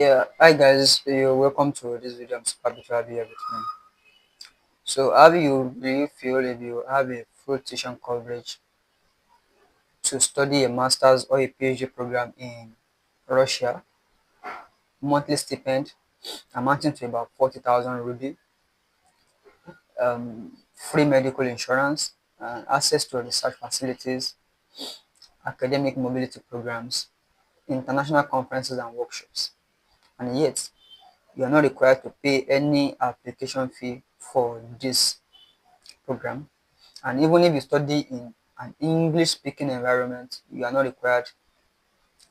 Yeah, hi guys, you're welcome to this video. I'm super happy to have you here with me. So, how do you feel if you have a full tuition coverage to study a master's or a PhD program in Russia, monthly stipend amounting to about 40,000 ruby, free medical insurance, access to research facilities, academic mobility programs, international conferences and workshops, and yet you are not required to pay any application fee for this program. And even if you study in an English speaking environment, you are not required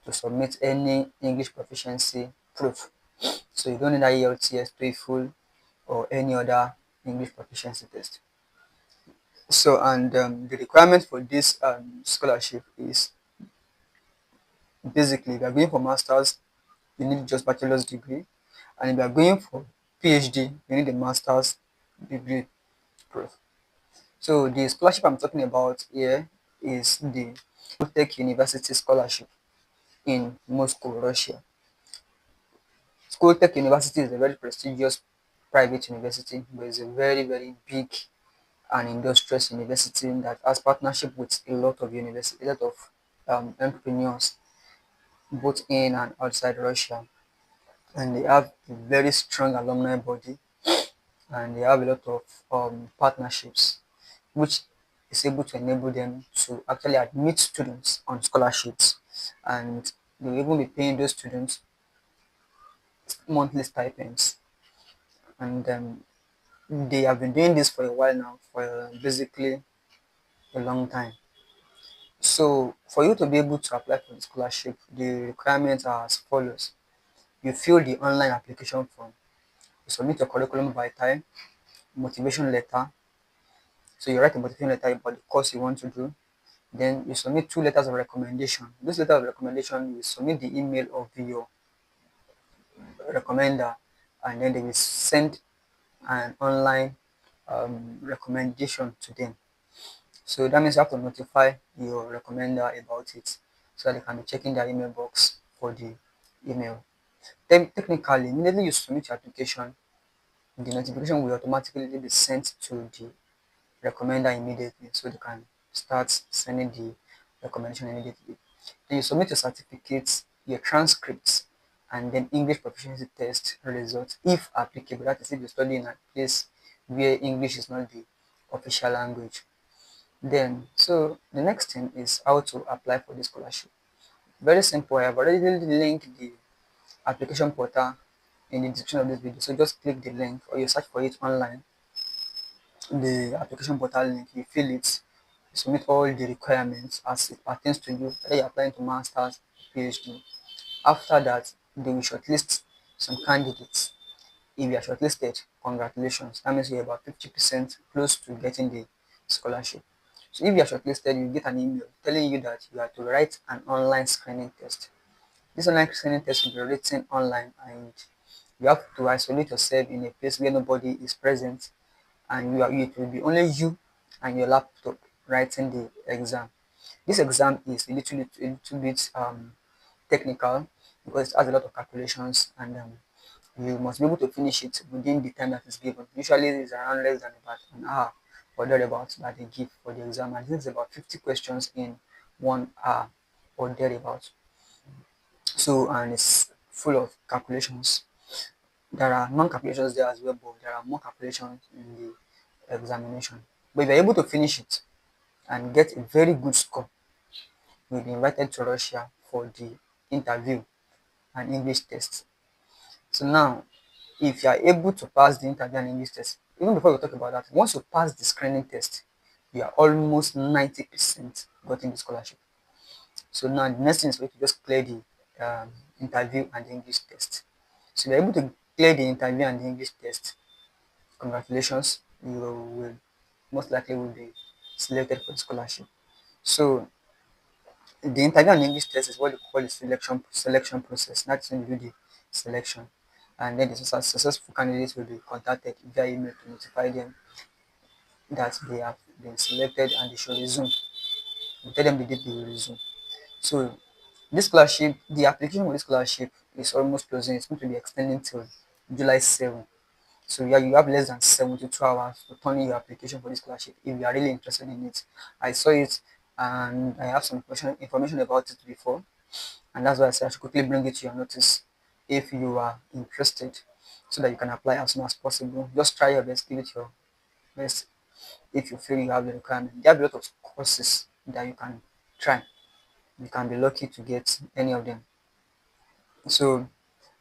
to submit any English proficiency proof. So you don't need IELTS, TOEFL, or any other English proficiency test. So, and the requirement for this scholarship is basically if you are going for masters, you need just bachelor's degree, and if you are going for PhD, you need a master's degree proof. So the scholarship I'm talking about here is the skoltech University Scholarship in Moscow, Russia. Skoltech University is a very prestigious private university, but it's a very big and industrious university that has partnership with a lot of universities, a lot of entrepreneurs, both in and outside Russia. And they have a very strong alumni body, and they have a lot of partnerships, which is able to enable them to actually admit students on scholarships, and they will even be paying those students monthly stipends. And they have been doing this for a while now, for basically a long time. So for you to be able to apply for the scholarship, the requirements are as follows. You fill the online application form, you submit your curriculum vitae, motivation letter. So you write a motivation letter about the course you want to do. Then you submit two letters of recommendation. This letter of recommendation, you submit the email of your recommender, and then they will send an online recommendation to them. So that means you have to notify your recommender about it so that they can be checking their email box for the email. Then technically, immediately you submit your application, the notification will automatically be sent to the recommender immediately so they can start sending the recommendation immediately. Then you submit your certificates, your transcripts, and then English proficiency test results if applicable. That is if you study in a place where English is not the official language. Then, so the next thing is how to apply for the scholarship. Very simple. I have already linked the application portal in the description of this video. So just click the link or you search for it online. The application portal link, you fill it, you submit all the requirements as it pertains to you, whether you're applying to masters, PhD. After that, they will shortlist some candidates. If you are shortlisted, congratulations. That means you're about 50% close to getting the scholarship. So if you are shortlisted, you get an email telling you that you have to write an online screening test. This online screening test will be written online, and you have to isolate yourself in a place where nobody is present, and it will be only you and your laptop writing the exam. This exam is a little bit technical because it has a lot of calculations, and you must be able to finish it within the time that is given. Usually it's around less than about an hour or thereabouts that they give for the exam, and this is about 50 questions in 1 hour or thereabouts. So, and it's full of calculations. There are non-calculations there as well, but there are more calculations in the examination. But if you're able to finish it and get a very good score, you'll be invited to Russia for the interview and English test. So now, if you are able to pass the interview and English test, even before we talk about that, once you pass the screening test, you are almost 90% getting the scholarship. So now the next thing is for you to just clear the interview and the English test. So if you're able to clear the interview and the English test, congratulations, you will most likely will be selected for the scholarship. So the interview and English test is what they call the selection process. That's when you do the selection, and then the successful candidates will be contacted via email to notify them that they have been selected and they should resume. You tell them the date they will resume. So this scholarship, the application for this scholarship is almost closing. It's going to be extending till July 7. So yeah, you have less than 72 hours to turn in your application for this scholarship if you are really interested in it. I saw it and I have some information about it before, and that's why I said I should quickly bring it to your notice if you are interested, so that you can apply as soon as possible. Just try your best, give it your best if you feel you have the requirement. There are a lot of courses that you can try. You can be lucky to get any of them. So,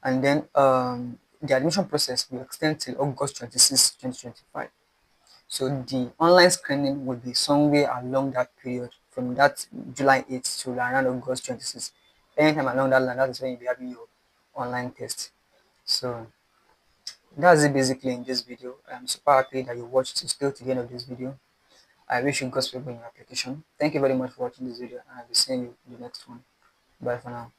and then the admission process will extend till August 26, 2025. So the online screening will be somewhere along that period, from that July 8th to around August 26th. Anytime along that line, that is when you'll be having your online test. So that's it basically in this video. I'm super happy that you watched still to the end of this video. I wish you God's favor in your application. Thank you very much for watching this video, and I'll be seeing you in the next one. Bye for now.